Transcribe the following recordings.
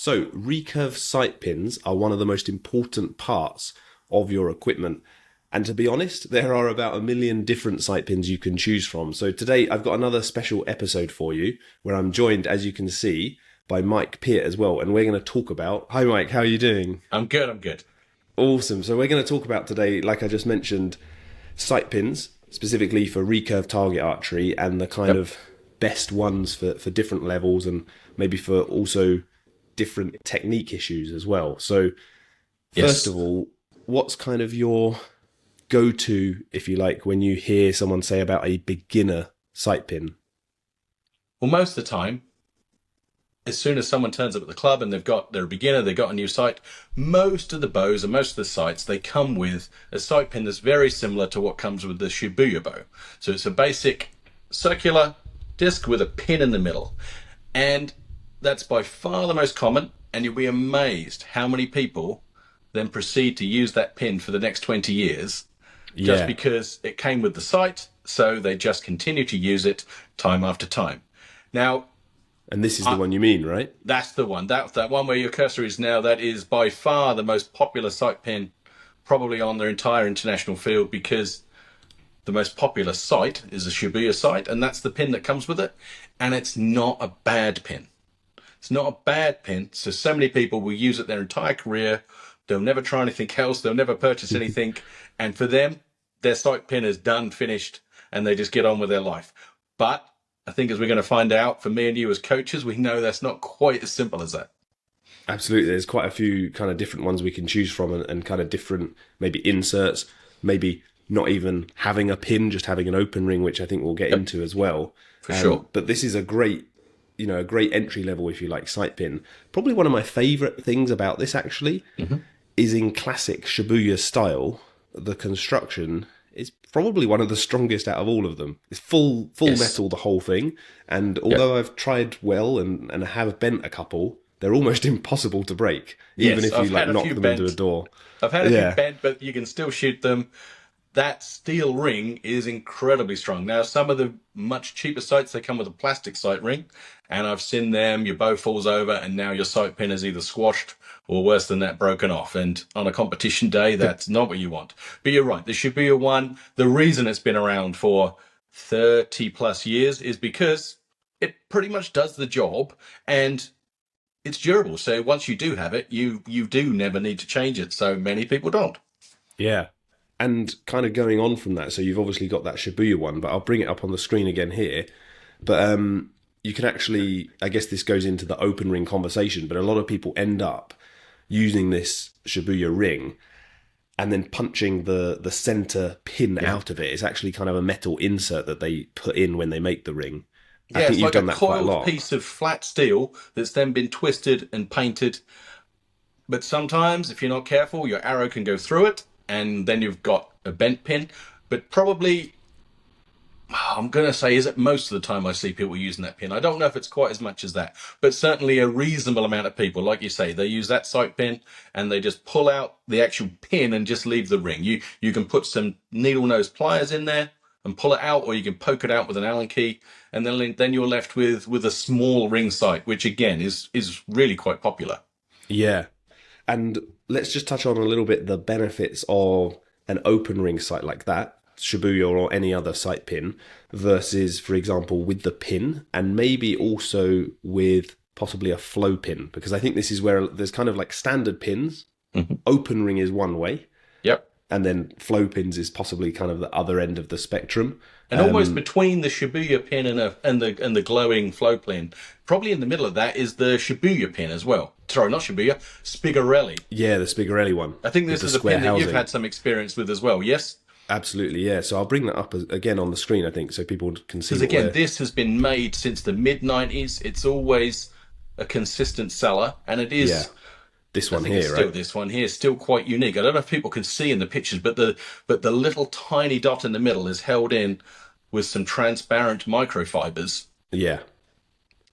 So, recurve sight pins are one of the most important parts of your equipment. And to be honest, there are about 1 million different sight pins you can choose from. So today I've got another special episode for you where I'm joined, as you can see, by Mike Peart as well. And we're going to talk about... Hi, Mike. How are you doing? I'm good. Awesome. So we're going to talk about today, like I just mentioned, sight pins, specifically for recurve target archery and the kind of best ones for different levels and maybe for also different technique issues as well. So first of all, what's kind of your go-to, if you like, when you hear someone say about a beginner sight pin? Well, most of the time, as soon as someone turns up at the club and they're a beginner, they've got a new sight, most of the bows and most of the sights, they come with a sight pin that's very similar to what comes with the Shibuya bow. So it's a basic circular disc with a pin in the middle. And that's by far the most common, and you'll be amazed how many people then proceed to use that pin for the next 20 years just because it came with the sight, so they just continue to use it time after time. Now, and this is the one you mean, right? That's the one. That one where your cursor is now, that is by far the most popular sight pin probably on their entire international field, because the most popular sight is a Shibuya sight, and that's the pin that comes with it. And it's not a bad pin. It's not a bad pin. So many people will use it their entire career. They'll never try anything else. They'll never purchase anything. And for them, their sight pin is done, finished, and they just get on with their life. But I think, as we're going to find out, for me and you as coaches, we know that's not quite as simple as that. Absolutely. There's quite a few kind of different ones we can choose from, and kind of different maybe inserts, maybe not even having a pin, just having an open ring, which I think we'll get into as well. For sure. But this is a great entry level, if you like, sight pin. Probably one of my favorite things about this actually is in classic Shibuya style, the construction is probably one of the strongest out of all of them. It's full metal, the whole thing. And although I've tried well and have bent a couple, they're almost impossible to break, even if you knock them into a door. I've had a few bent, but you can still shoot them. That steel ring is incredibly strong. Now, some of the much cheaper sights, they come with a plastic sight ring, and I've seen them, your bow falls over, and now your sight pin is either squashed or worse than that, broken off. And on a competition day, that's not what you want. But you're right, the Shibuya one, the reason it's been around for 30 plus years is because it pretty much does the job, and it's durable. So once you do have it, you do never need to change it. So many people don't. Yeah. And kind of going on from that, so you've obviously got that Shibuya one, but I'll bring it up on the screen again here. But you can actually, I guess this goes into the open ring conversation, but a lot of people end up using this Shibuya ring and then punching the center pin out of it. It's actually kind of a metal insert that they put in when they make the ring. Yeah, I think you've done that quite a lot. It's like a coiled piece of flat steel that's then been twisted and painted. But sometimes, if you're not careful, your arrow can go through it, and then you've got a bent pin. But probably, I'm going to say, is it most of the time I see people using that pin. I don't know if it's quite as much as that, but certainly a reasonable amount of people, like you say, they use that sight pin and they just pull out the actual pin and just leave the ring. You can put some needle nose pliers in there and pull it out, or you can poke it out with an Allen key, and then you're left with a small ring sight, which again is really quite popular. Yeah. And let's just touch on a little bit the benefits of an open ring sight like that, Shibuya or any other sight pin, versus, for example, with the pin, and maybe also with possibly a flow pin, because I think this is where there's kind of like standard pins. Open ring is one way. Yep. And then flow pins is possibly kind of the other end of the spectrum. And almost between the Shibuya pin and the glowing flow pin, probably in the middle of that is the Shibuya pin as well. Sorry, not Shibuya, Spigarelli. Yeah, the Spigarelli one. I think this is a pin that you've had some experience with as well, yes? Absolutely, yeah. So I'll bring that up again on the screen, I think, so people can see. Because again, this has been made since the mid-90s. It's always a consistent seller, and it is... Yeah. This one here, right? This one here is still quite unique. I don't know if people can see in the pictures, but the little tiny dot in the middle is held in with some transparent microfibers. Yeah.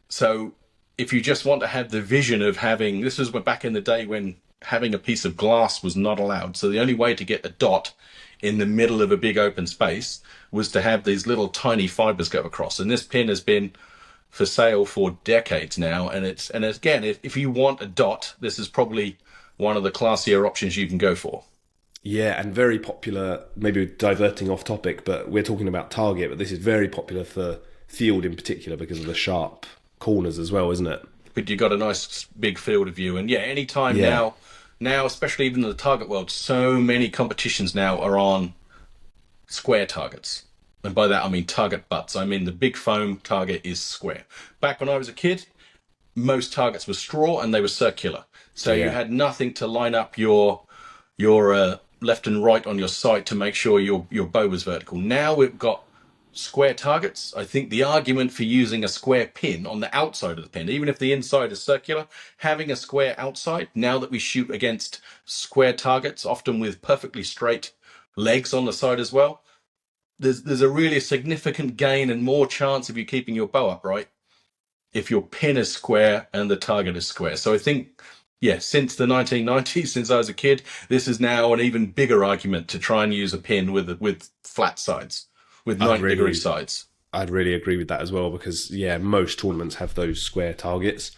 So if you just want to have the vision of having... This was back in the day when having a piece of glass was not allowed. So the only way to get a dot in the middle of a big open space was to have these little tiny fibers go across. And this pin has been for sale for decades now, and again, if you want a dot, this is probably one of the classier options you can go for. Yeah, and very popular, maybe diverting off topic, but we're talking about target, but this is very popular for field in particular because of the sharp corners as well, isn't it? But you've got a nice big field of view. And yeah, anytime Yeah. now, especially even in the target world, so many competitions now are on square targets. And by that, I mean target butts. I mean, the big foam target is square. Back when I was a kid, most targets were straw and they were circular. So you Yeah. had nothing to line up your left and right on your sight to make sure your bow was vertical. Now we've got square targets. I think the argument for using a square pin on the outside of the pin, even if the inside is circular, having a square outside, now that we shoot against square targets, often with perfectly straight legs on the side as well, there's a really significant gain and more chance of you keeping your bow upright if your pin is square and the target is square. So I think, yeah, since the 1990s, since I was a kid, this is now an even bigger argument to try and use a pin with flat sides, with 90-degree sides. I'd really agree with that as well because, yeah, most tournaments have those square targets.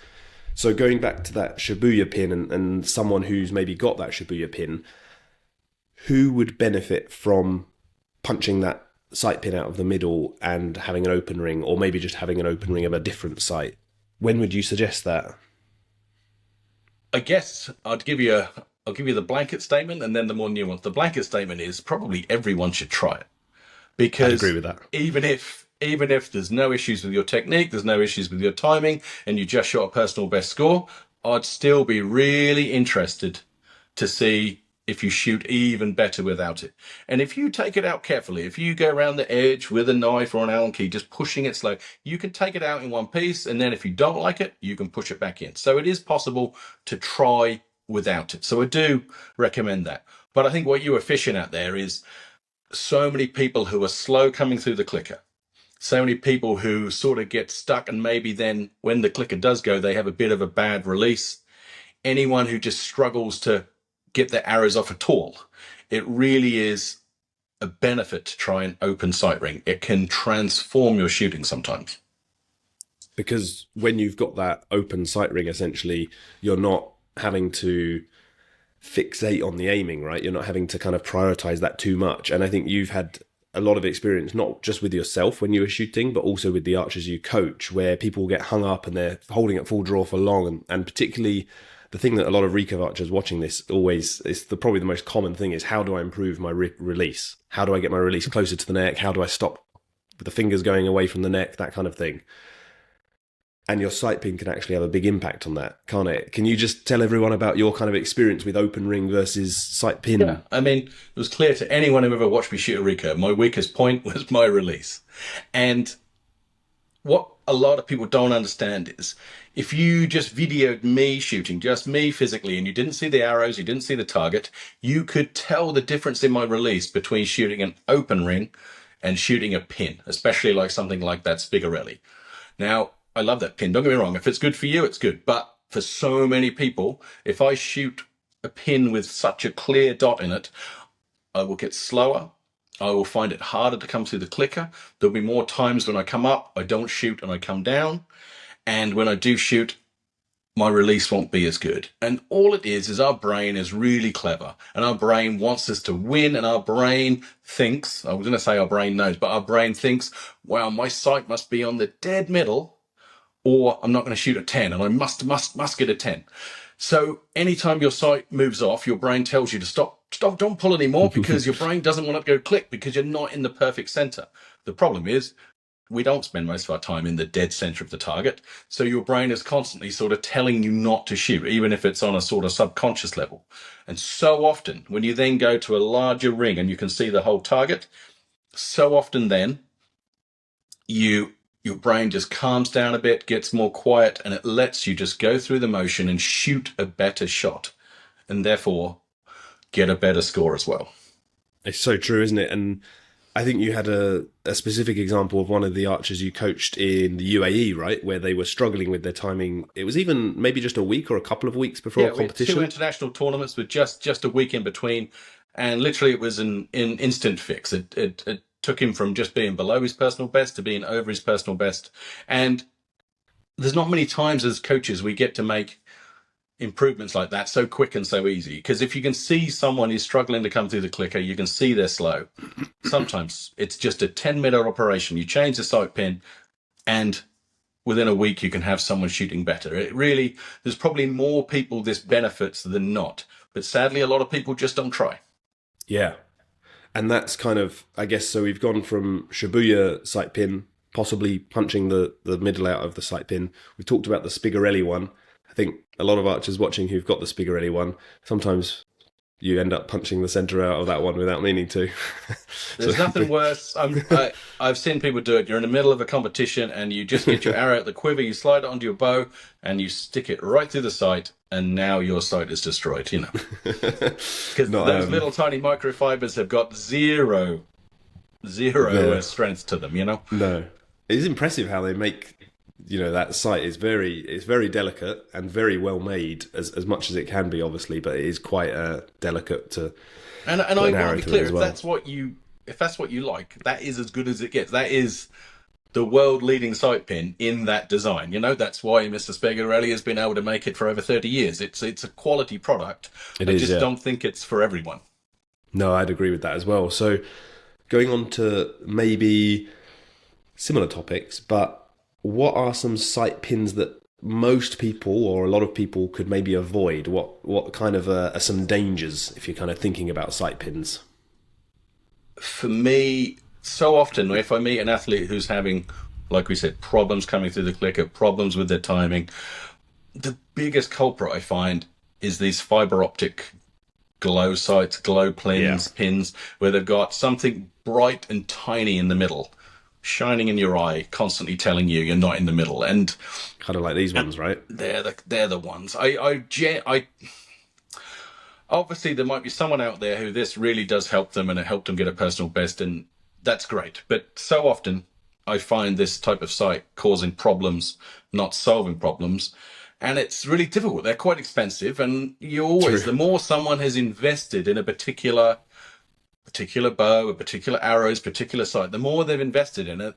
So going back to that Shibuya pin and someone who's maybe got that Shibuya pin, who would benefit from punching that sight pin out of the middle and having an open ring, or maybe just having an open ring of a different sight? When would you suggest that? I guess I'll give you the blanket statement and then the more nuanced. The blanket statement is probably everyone should try it, I'd agree because with that. even if there's no issues with your technique, there's no issues with your timing, and you just shot a personal best score, I'd still be really interested to see if you shoot even better without it. And if you take it out carefully, if you go around the edge with a knife or an Allen key, just pushing it slow, you can take it out in one piece. And then if you don't like it, you can push it back in. So it is possible to try without it. So I do recommend that. But I think what you were fishing at there is so many people who are slow coming through the clicker. So many people who sort of get stuck, and maybe then when the clicker does go, they have a bit of a bad release. Anyone who just struggles to get their arrows off at all, it really is a benefit to try an open sight ring. It can transform your shooting sometimes. Because when you've got that open sight ring, essentially, you're not having to fixate on the aiming, right? You're not having to kind of prioritize that too much. And I think you've had a lot of experience, not just with yourself when you were shooting, but also with the archers you coach, where people get hung up and they're holding at full draw for long. And particularly the thing that a lot of recurve archers watching this always is probably the most common thing is, how do I improve my release? How do I get my release closer to the neck? How do I stop with the fingers going away from the neck? That kind of thing. And your sight pin can actually have a big impact on that, can't it? Can you just tell everyone about your kind of experience with open ring versus sight pin? Yeah, I mean, it was clear to anyone who ever watched me shoot a recurve, my weakest point was my release. And what a lot of people don't understand is, if you just videoed me shooting, just me physically, and you didn't see the arrows, you didn't see the target, you could tell the difference in my release between shooting an open ring and shooting a pin, especially like something like that Spigarelli. Now, I love that pin. Don't get me wrong. If it's good for you, it's good. But for so many people, if I shoot a pin with such a clear dot in it, I will get slower. I will find it harder to come through the clicker. There'll be more times when I come up, I don't shoot, and I come down. And when I do shoot, my release won't be as good. And all it is our brain is really clever. And our brain wants us to win. And our brain thinks, I was going to say our brain knows, but our brain thinks, wow, my sight must be on the dead middle, or I'm not going to shoot a 10, and I must get a 10. So anytime your sight moves off, your brain tells you to stop, don't pull anymore, because your brain doesn't want it to go click, because you're not in the perfect center. The problem is we don't spend most of our time in the dead center of the target. So your brain is constantly sort of telling you not to shoot, even if it's on a sort of subconscious level. And so often when you then go to a larger ring and you can see the whole target, so often then your brain just calms down a bit, gets more quiet, and it lets you just go through the motion and shoot a better shot, and therefore get a better score as well. It's so true, isn't it? And I think you had a specific example of one of the archers you coached in the UAE, right? Where they were struggling with their timing. It was even maybe just a week or a couple of weeks before a competition. We had 2 international tournaments with just a week in between. And literally it was an instant fix. It took him from just being below his personal best to being over his personal best. And there's not many times as coaches we get to make improvements like that so quick and so easy. Because if you can see someone is struggling to come through the clicker, you can see they're slow. Sometimes it's just a 10-minute operation. You change the sight pin, and within a week you can have someone shooting better. It really, there's probably more people this benefits than not. But sadly, a lot of people just don't try. Yeah. And that's kind of, I guess, so we've gone from Shibuya sight pin, possibly punching the middle out of the sight pin. We talked about the Spigarelli one. I think a lot of archers watching who've got the Spigarelli one, sometimes you end up punching the center out of that one without meaning to. There's nothing worse. I've seen people do it. You're in the middle of a competition and you just get your arrow out the quiver, you slide it onto your bow, and you stick it right through the sight, and now your sight is destroyed, you know. Because those little tiny microfibers have got zero strength to them, you know. No. It is impressive how they make, you know, that sight is very delicate and very well made, as much as it can be, obviously, but it is quite delicate to. And I want to be clear, if that's what you like, that is as good as it gets. That is the world leading sight pin in that design. You know, that's why Mr. Spigarelli has been able to make it for over 30 years. It's a quality product. I just don't think it's for everyone. No, I'd agree with that as well. So going on to maybe similar topics, but what are some sight pins that most people or a lot of people could maybe avoid? What kind of are some dangers if you're kind of thinking about sight pins? For me, so often if I meet an athlete who's having, like we said, problems coming through the clicker, problems with their timing, the biggest culprit I find is these fiber optic glow sights, glow pins, where they've got something bright and tiny in the middle, shining in your eye, constantly telling you you're not in the middle. And kind of like these ones, right? They're the ones. I obviously there might be someone out there who this really does help them and it helped them get a personal best, and that's great. But so often I find this type of sight causing problems, not solving problems. And it's really difficult. They're quite expensive, and you always, the more someone has invested in a particular bow, a particular arrows, particular sight, the more they've invested in it,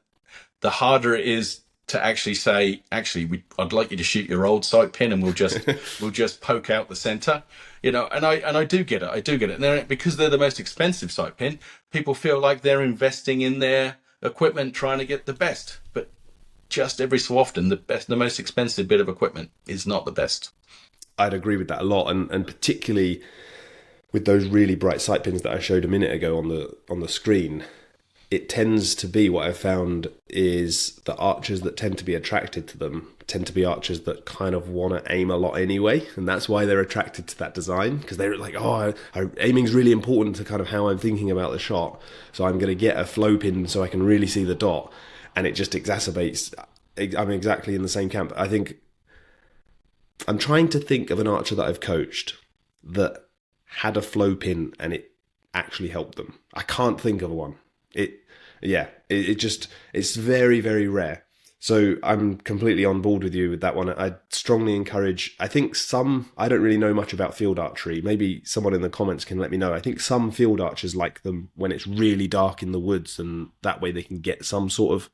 the harder it is to actually say, I'd like you to shoot your old sight pin, and we'll just poke out the center, you know. And I do get it. And because they're the most expensive sight pin, people feel like they're investing in their equipment, trying to get the best. But just every so often, the most expensive bit of equipment is not the best. I'd agree with that a lot, and particularly with those really bright sight pins that I showed a minute ago on the screen. It tends to be, what I've found is the archers that tend to be attracted to them tend to be archers that kind of want to aim a lot anyway, and that's why they're attracted to that design, because they're like, aiming's really important to kind of how I'm thinking about the shot, so I'm going to get a flow pin so I can really see the dot, and it just exacerbates. I'm exactly in the same camp. I think I'm trying to think of an archer that I've coached that had a flow pin and it actually helped them. I can't think of one. It's very, very rare. So I'm completely on board with you with that one. I strongly encourage, I think I don't really know much about field archery. Maybe someone in the comments can let me know. I think some field archers like them when it's really dark in the woods, and that way they can get some sort of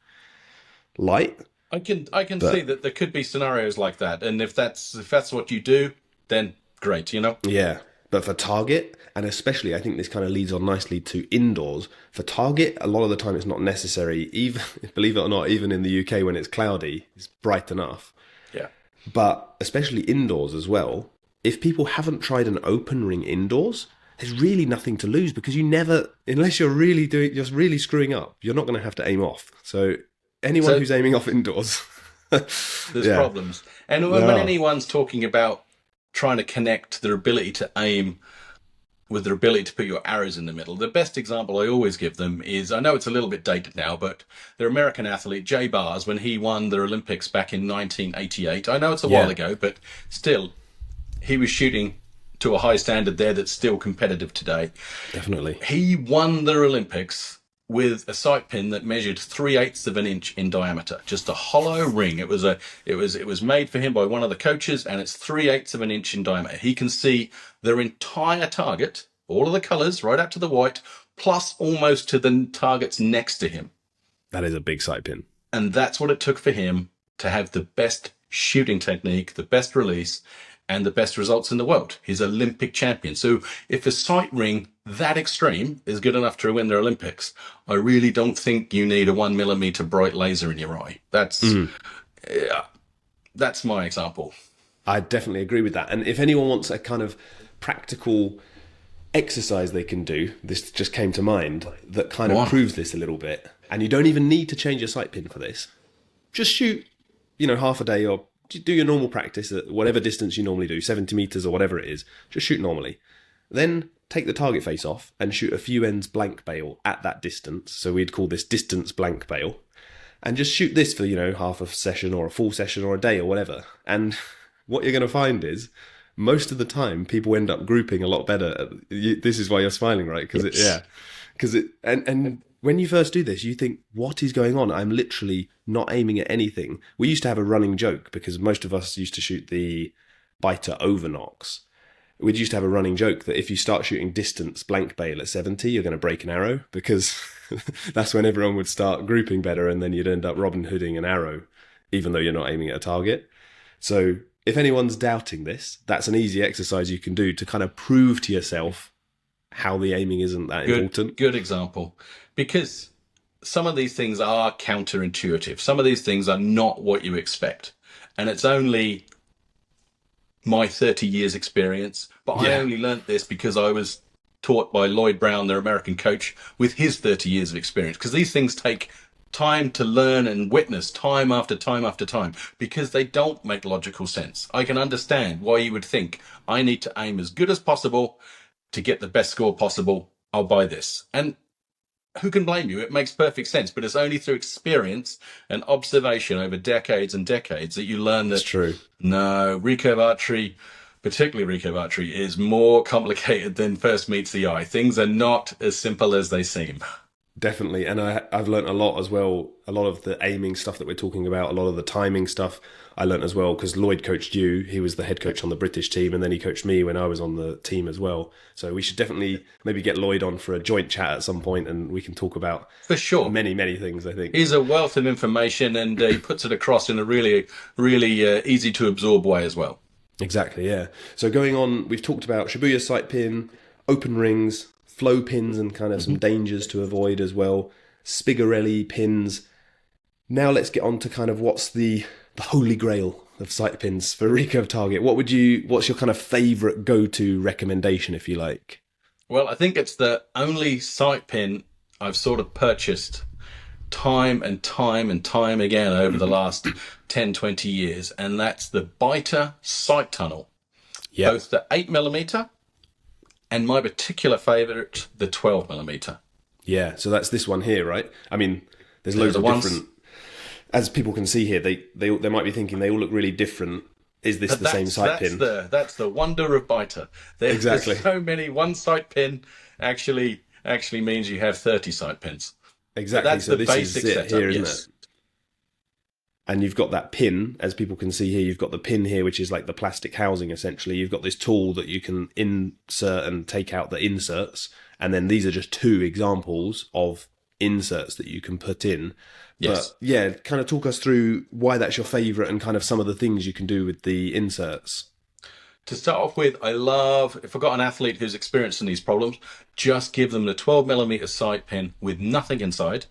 light. I can see that there could be scenarios like that. And if that's what you do, then great, you know? Yeah. But for target, and especially I think this kind of leads on nicely to indoors, for target, a lot of the time it's not necessary, even, believe it or not, even in the UK when it's cloudy, it's bright enough. Yeah. But especially indoors as well, if people haven't tried an open ring indoors, there's really nothing to lose, because you never, unless you're really screwing up, you're not going to have to aim off. So anyone who's aiming off indoors. There's problems. And when anyone's talking about trying to connect their ability to aim with their ability to put your arrows in the middle, the best example I always give them is, I know it's a little bit dated now, but their American athlete, Jay Bars, when he won the Olympics back in 1988, I know it's a while ago, but still, he was shooting to a high standard there that's still competitive today. Definitely. He won the Olympics with a sight pin that measured 3/8 of an inch in diameter, just a hollow ring. It was made for him by one of the coaches, and it's 3/8 of an inch in diameter. He can see their entire target, all of the colors, right up to the white, plus almost to the targets next to him. That is a big sight pin. And that's what it took for him to have the best shooting technique, the best release, and the best results in the world. He's Olympic champion. So if a sight ring that extreme is good enough to win the Olympics, I really don't think you need a 1mm bright laser in your eye. That's my example. I definitely agree with that. And if anyone wants a kind of practical exercise they can do, this just came to mind, that kind of proves this a little bit. And you don't even need to change your sight pin for this. Just shoot, half a day, or do your normal practice at whatever distance you normally do, 70 meters or whatever it is. Just shoot normally. Then take the target face off and shoot a few ends blank bail at that distance. So we'd call this distance blank bail. And just shoot this for, half a session or a full session or a day or whatever. And what you're going to find is most of the time people end up grouping a lot better. This is why you're smiling, right? And when you first do this, you think, what is going on? I'm literally not aiming at anything. We used to have a running joke because most of us used to shoot the biter over nocks. We used to have a running joke that if you start shooting distance blank bail at 70, you're going to break an arrow, because that's when everyone would start grouping better, and then you'd end up Robin Hooding an arrow, even though you're not aiming at a target. So if anyone's doubting this, that's an easy exercise you can do to kind of prove to yourself how the aiming isn't that important. Good example. Because some of these things are counterintuitive. Some of these things are not what you expect. And it's only my 30 years experience, but I only learnt this because I was taught by Lloyd Brown, their American coach, with his 30 years of experience. Because these things take time to learn and witness time after time after time, because they don't make logical sense. I can understand why you would think, I need to aim as good as possible to get the best score possible. I'll buy this. And who can blame you? It makes perfect sense, but it's only through experience and observation over decades and decades that you learn that. That's true. No, recurve archery, particularly recurve archery, is more complicated than first meets the eye. Things are not as simple as they seem. Definitely. And I've learned a lot as well. A lot of the aiming stuff that we're talking about, a lot of the timing stuff I learned as well, because Lloyd coached you. He was the head coach on the British team, and then he coached me when I was on the team as well. So we should definitely maybe get Lloyd on for a joint chat at some point, and we can talk about for sure many, many things, I think. He's a wealth of information, and he puts it across in a really, really easy to absorb way as well. Exactly, yeah. So going on, we've talked about Shibuya sight pin, open rings, flow pins, and kind of some dangers to avoid as well, Spigarelli pins. Now let's get on to kind of what's the holy grail of sight pins for recurve target. What's your kind of favorite go-to recommendation, if you like? Well, I think it's the only sight pin I've sort of purchased time and time and time again over the last 10, 20 years, and that's the Biter sight tunnel. Yep. Both the 8mm and my particular favorite, the 12mm. Yeah, so that's this one here, right? I mean, there's loads of different. As people can see here, they might be thinking they all look really different. Is this the same sight pin? That's the wonder of Biter. Exactly. There's so many. One sight pin actually means you have 30 sight pins. Exactly. That's so the basic setup here, isn't it? And you've got that pin, as people can see here. You've got the pin here, which is like the plastic housing, essentially. You've got this tool that you can insert and take out the inserts. And then these are just two examples of inserts that you can put in. Yes. But yeah, kind of talk us through why that's your favorite and kind of some of the things you can do with the inserts. To start off with, I love, if I've got an athlete who's experiencing these problems, just give them the 12mm sight pin with nothing inside,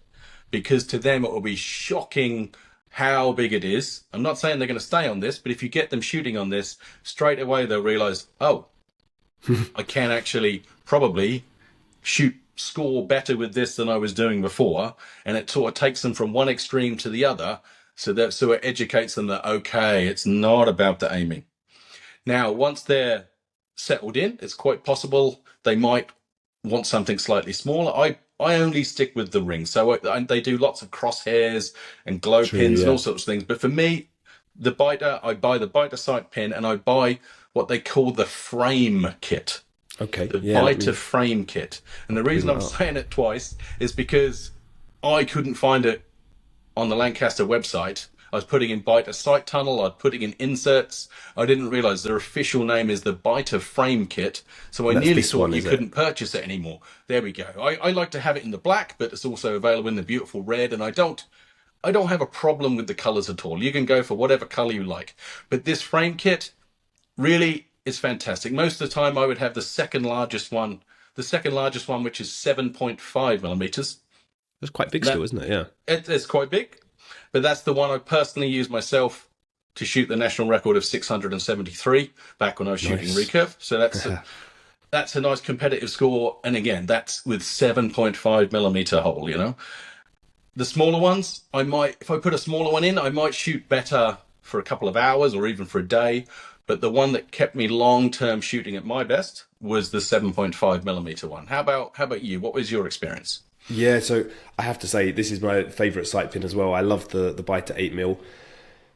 because to them it will be shocking how big it is. I'm not saying they're going to stay on this, but if you get them shooting on this, straight away they'll realize, oh, I can actually probably score better with this than I was doing before. And it sort of takes them from one extreme to the other, so it educates them that, okay, it's not about the aiming. Now, once they're settled in, it's quite possible they might want something slightly smaller. I only stick with the ring. So they do lots of crosshairs and glow pins and all sorts of things. But for me, I buy the Biter sight pin, and I buy what they call the frame kit. Okay. The Biter frame kit. And the reason I'm saying it twice is because I couldn't find it on the Lancaster website. I was putting in Biter sight tunnel, I was putting in inserts. I didn't realize their official name is the Biter frame kit. So I nearly thought you couldn't purchase it anymore. There we go. I like to have it in the black, but it's also available in the beautiful red. And I don't I don't have a problem with the colors at all. You can go for whatever color you like. But this frame kit really is fantastic. Most of the time I would have the second largest one, which is 7.5 millimeters. That's quite big still, isn't it? Yeah. It's quite big, but that's the one I personally used myself to shoot the national record of 673 back when I was shooting recurve. So that's a nice competitive score. And again, that's with 7.5 millimeter hole, you know. The smaller ones, if I put a smaller one in, I might shoot better for a couple of hours or even for a day. But the one that kept me long-term shooting at my best was the 7.5 millimeter one. How about you? What was your experience? Yeah, so I have to say, this is my favourite sight pin as well. I love the Bite at 8mm,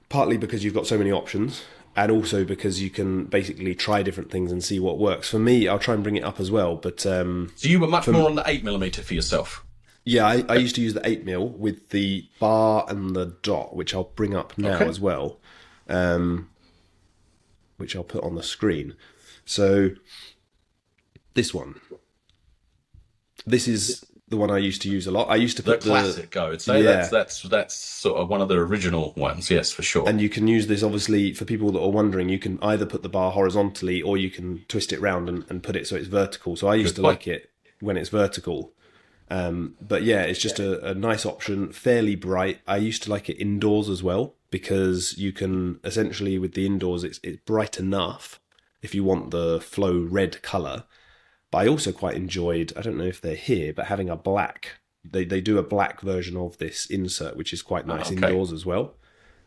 partly because you've got so many options, and also because you can basically try different things and see what works. For me, I'll try and bring it up as well, but... so you were much more on the 8mm for yourself? Yeah, I used to use the 8mm with the bar and the dot, which I'll bring up now as well, which I'll put on the screen. So, this one. This is the one I used to use a lot. I used to put the classic, I would say. Yeah. That's sort of one of the original ones, yes, for sure. And you can use this, obviously, for people that are wondering, you can either put the bar horizontally or you can twist it round and put it so it's vertical. So I used to like it when it's vertical. But yeah, it's just a nice option, fairly bright. I used to like it indoors as well, because you can essentially, with the indoors, it's bright enough if you want the flow red colour. But I also quite enjoyed, I don't know if they're here, but having a black, they do a black version of this insert, which is quite nice indoors as well.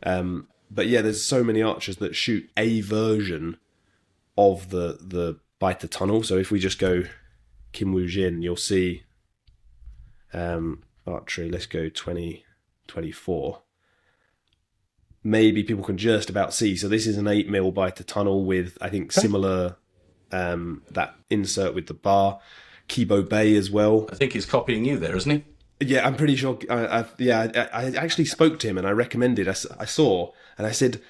But yeah, there's so many archers that shoot a version of the Biter tunnel. So if we just go Kim Woo Jin, you'll see archery, let's go 2024. Maybe people can just about see. So this is an 8mm Biter tunnel with, I think, similar... that insert with the bar, Kibo Bay as well. I think he's copying you there, isn't he? Yeah, I'm pretty sure. I actually spoke to him and I recommended. I saw and I said,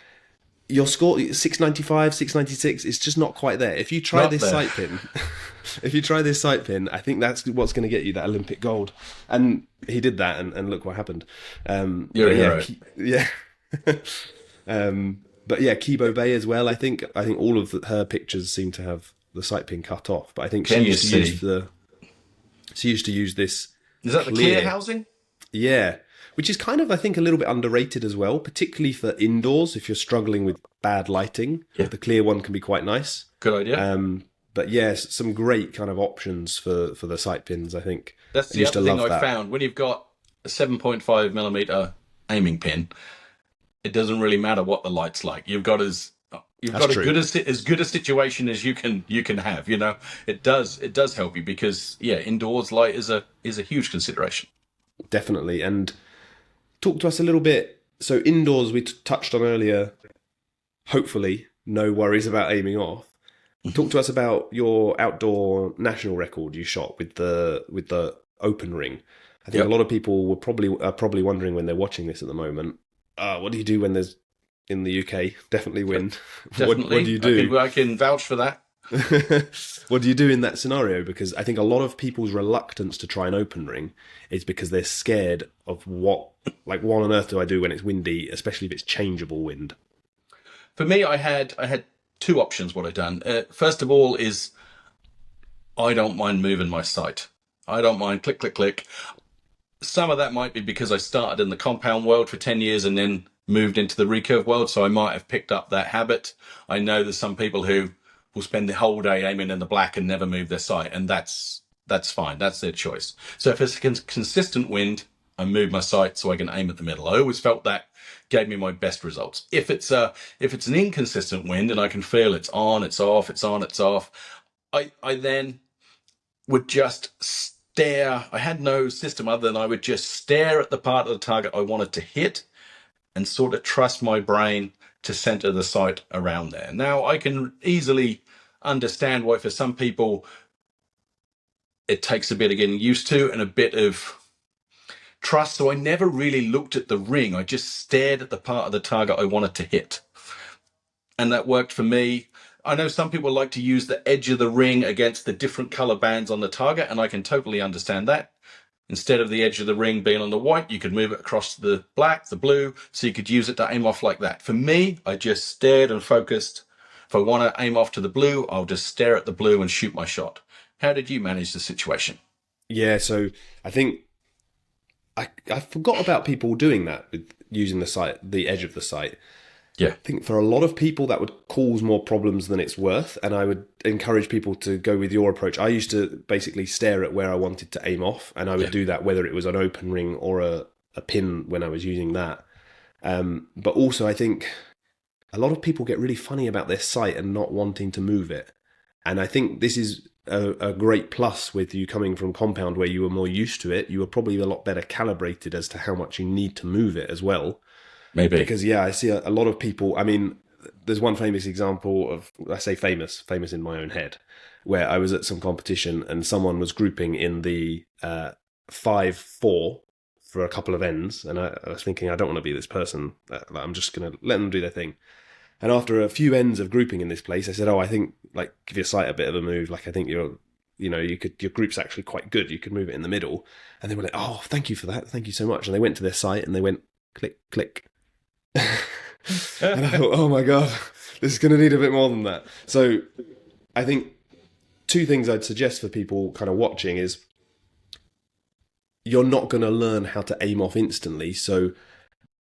your score 695, 696. It's just not quite there. If you try this sight pin, I think that's what's going to get you that Olympic gold. And he did that, and look what happened. You're a hero. Yeah. But yeah, Kibo Bay as well. I think all of her pictures seem to have the sight pin cut off. But I think she used to use this. Is that the clear housing? Yeah, which is kind of, I think, a little bit underrated as well, particularly for indoors. If you're struggling with bad lighting, the clear one can be quite nice. Good idea. But yes, some great kind of options for the sight pins, I think. That's the other thing I found. When you've got a 7.5 millimeter aiming pin, it doesn't really matter what the light's like. You've got as good a situation as you can have. You know, it does help you, because indoors light is a huge consideration. Definitely. And talk to us a little bit. So indoors, we touched on earlier. Hopefully, no worries about aiming off. Talk to us about your outdoor national record you shot with the open ring. I think a lot of people are probably wondering when they're watching this at the moment. What do you do when there's in the UK? Definitely win. Definitely. What do you do? I can vouch for that. What do you do in that scenario? Because I think a lot of people's reluctance to try an open ring is because they're scared of what on earth do I do when it's windy, especially if it's changeable wind. For me, I had two options. What I've done, first of all, is I don't mind moving my sight. I don't mind click, click, click. Some of that might be because I started in the compound world for 10 years and then moved into the recurve world, so I might have picked up that habit. I know there's some people who will spend the whole day aiming in the black and never move their sight, and that's fine. That's their choice. So if it's a consistent wind, I move my sight so I can aim at the middle. I always felt that gave me my best results. If it's an inconsistent wind and I can feel it's on, it's off, it's on, it's off, I then would just stare. I had no system other than I would just stare at the part of the target I wanted to hit and sort of trust my brain to center the sight around there. Now, I can easily understand why for some people it takes a bit of getting used to and a bit of trust. So I never really looked at the ring. I just stared at the part of the target I wanted to hit. And that worked for me. I know some people like to use the edge of the ring against the different color bands on the target, and I can totally understand that. Instead of the edge of the ring being on the white, you could move it across to the black, the blue, so you could use it to aim off like that. For me, I just stared and focused. If I want to aim off to the blue, I'll just stare at the blue and shoot my shot. How did you manage the situation? Yeah, so I think I forgot about people doing that with using the edge of the sight. Yeah. I think for a lot of people that would cause more problems than it's worth, and I would encourage people to go with your approach. I used to basically stare at where I wanted to aim off, and I would do that whether it was an open ring or a pin when I was using that. But also I think a lot of people get really funny about their sight and not wanting to move it. And I think this is a great plus with you coming from compound where you were more used to it. You were probably a lot better calibrated as to how much you need to move it as well. Maybe. Because, I see a lot of people. I mean, there's one famous example of, I say famous in my own head, where I was at some competition and someone was grouping in the 5-4 for a couple of ends. And I was thinking, I don't want to be this person. I'm just going to let them do their thing. And after a few ends of grouping in this place, I said, I think, give your sight a bit of a move. I think your group's actually quite good. You could move it in the middle. And they were like, oh, thank you for that. Thank you so much. And they went to their sight and they went, click, click. And I thought, oh my God, this is going to need a bit more than that. So I think two things I'd suggest for people kind of watching is you're not going to learn how to aim off instantly. So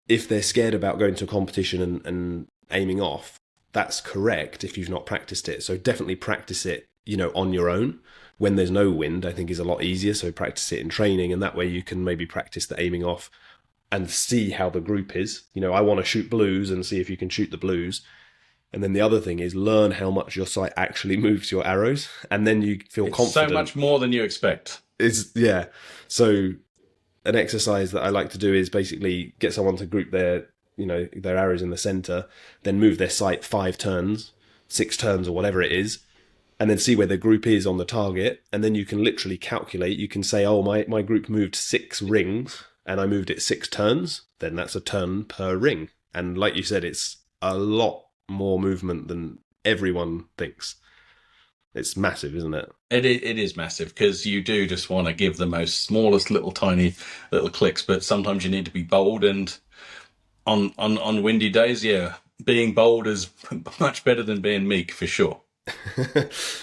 if they're scared about going to a competition and aiming off, that's correct if you've not practiced it. So definitely practice it, on your own. When there's no wind, I think is a lot easier. So practice it in training, and that way you can maybe practice the aiming off and see how the group is. I want to shoot blues and see if you can shoot the blues. And then the other thing is learn how much your sight actually moves your arrows, and then you feel confident. So much more than you expect. So an exercise that I like to do is basically get someone to group their arrows in the center, then move their sight 5 turns, 6 turns, or whatever it is, and then see where the group is on the target. And then you can literally calculate. You can say, oh, my group moved 6 rings and I moved it 6 turns. Then that's a turn per ring. And like you said, it's a lot more movement than everyone thinks. It's massive, isn't it? It is massive, because you do just want to give the most smallest little tiny little clicks, but sometimes you need to be bold, and on windy days, being bold is much better than being meek, for sure.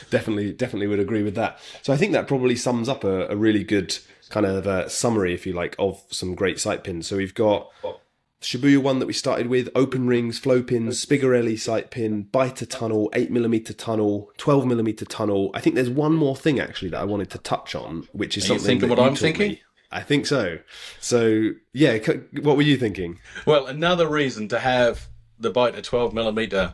Definitely would agree with that. So I think that probably sums up a really good kind of summary, if you like, of some great sight pins. So we've got Shibuya one that we started with, open rings, flow pins, Spigarelli sight pin, biter tunnel, 8mm tunnel, 12mm tunnel. I think there's one more thing actually that I wanted to touch on, which is something you thinking that what you I'm thinking? Me. I think so. So yeah, what were you thinking? Well, another reason to have the biter 12mm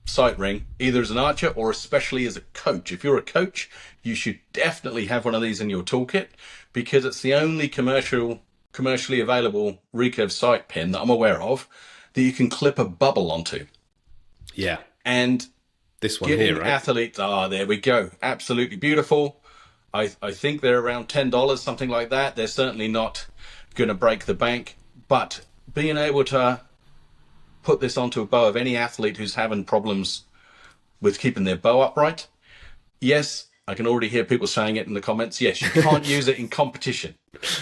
sight ring, either as an archer or especially as a coach. If you're a coach, you should definitely have one of these in your toolkit, because it's the only commercially available Recurve sight pin that I'm aware of that you can clip a bubble onto. Yeah. And this one here, right? Athletes, there we go. Absolutely beautiful. I think they're around $10, something like that. They're certainly not going to break the bank, but being able to put this onto a bow of any athlete who's having problems with keeping their bow upright, yes, I can already hear people saying it in the comments. Yes, you can't use it in competition.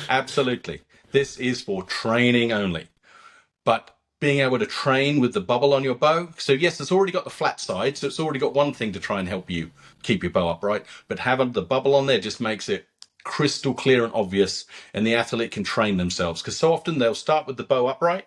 Absolutely. This is for training only. But being able to train with the bubble on your bow. So yes, it's already got the flat side. So it's already got one thing to try and help you keep your bow upright. But having the bubble on there just makes it crystal clear and obvious. And the athlete can train themselves. Because so often they'll start with the bow upright.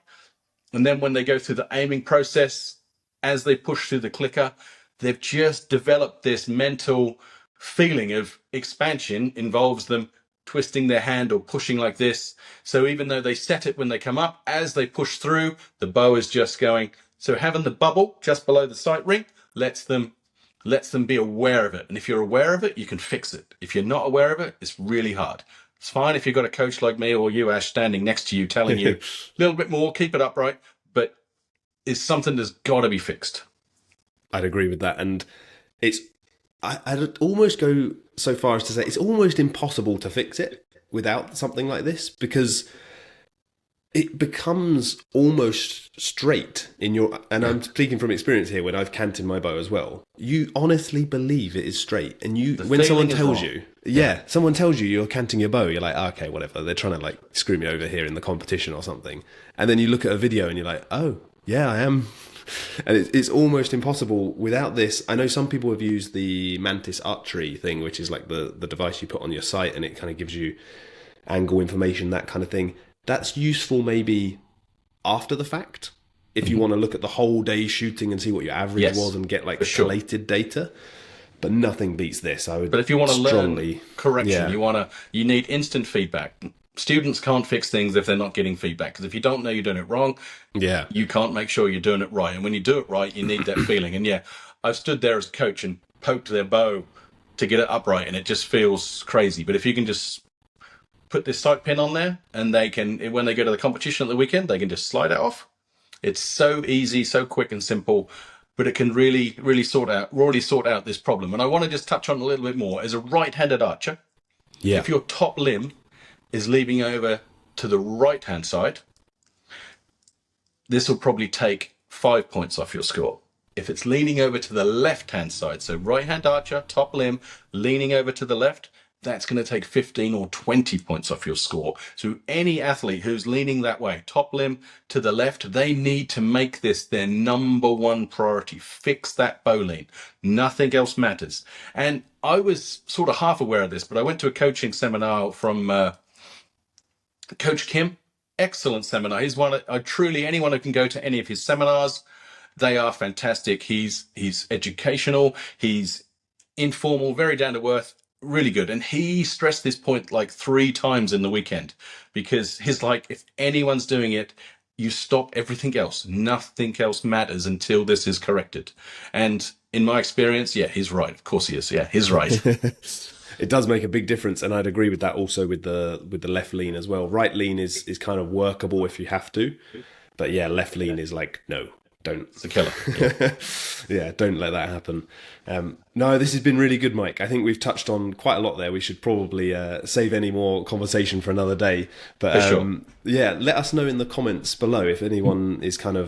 And then when they go through the aiming process, as they push through the clicker, they've just developed this mental feeling of expansion involves them twisting their hand or pushing like this. So even though they set it when they come up, as they push through, the bow is just going. So having the bubble just below the sight ring lets them be aware of it. And if you're aware of it, you can fix it. If you're not aware of it, it's really hard. It's fine if you've got a coach like me or you, Ash, standing next to you telling you a little bit more, keep it upright, but it's something that's got to be fixed. I'd agree with that. And I'd almost go so far as to say it's almost impossible to fix it without something like this, because it becomes almost straight in your, and I'm speaking from experience here when I've canted my bow as well. You honestly believe it is straight, and when someone tells you Yeah, someone tells you you're canting your bow. You're like, oh, okay, whatever. They're trying to like screw me over here in the competition or something. And then you look at a video and you're like, oh, yeah, I am. And it's almost impossible without this. I know some people have used the Mantis Archery thing, which is like the device you put on your sight and it kind of gives you angle information, that kind of thing. That's useful maybe after the fact, if you want to look at the whole day shooting and see what your average was and get like collated data. But nothing beats this. I would. But if you want to learn correction, you need instant feedback. Students can't fix things if they're not getting feedback. Because if you don't know you're doing it wrong, you can't make sure you're doing it right. And when you do it right, you need that feeling. And yeah, I've stood there as a coach and poked their bow to get it upright, and it just feels crazy. But if you can just put this sight pin on there, and they can, when they go to the competition at the weekend, they can just slide it off. It's so easy, so quick and simple. But it can really sort out this problem. And I want to just touch on a little bit more. As a right-handed archer, if your top limb is leaning over to the right-hand side, this will probably take 5 points off your score. If it's leaning over to the left-hand side, so right-hand archer, top limb, leaning over to the left, that's going to take 15 or 20 points off your score. So any athlete who's leaning that way, top limb to the left, they need to make this their number one priority. Fix that bow lean. Nothing else matters. And I was sort of half aware of this, but I went to a coaching seminar from Coach Kim. Excellent seminar. He's anyone who can go to any of his seminars, they are fantastic. He's educational. He's informal, very down to earth. Really good. And he stressed this point like 3 times in the weekend, because he's like, if anyone's doing it, you stop everything else. Nothing else matters until this is corrected. And in my experience, he's right. Of course he is. Yeah, he's right. It does make a big difference. And I'd agree with that also with the left lean as well. Right lean is kind of workable if you have to. But yeah, left lean is like, no. Don't. It's a killer. Yeah, don't let that happen. No, this has been really good, Mike. I think we've touched on quite a lot there. We should probably save any more conversation for another day. But yeah, let us know in the comments below if anyone is kind of,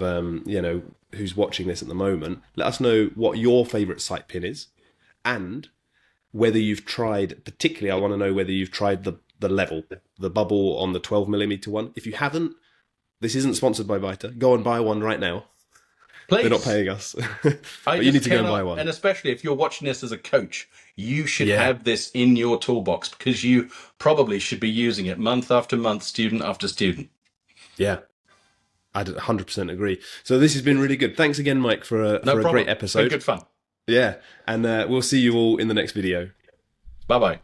who's watching this at the moment. Let us know what your favourite sight pin is, and whether you've tried, particularly I want to know whether you've tried the level, the bubble on the 12mm one. If you haven't, this isn't sponsored by Vita. Go and buy one right now. Please. They're not paying us. But you need to go and buy one. And especially if you're watching this as a coach, you should have this in your toolbox, because you probably should be using it month after month, student after student. Yeah, I 100% agree. So this has been really good. Thanks again, Mike, for a great episode. Been good fun. Yeah, and we'll see you all in the next video. Bye-bye.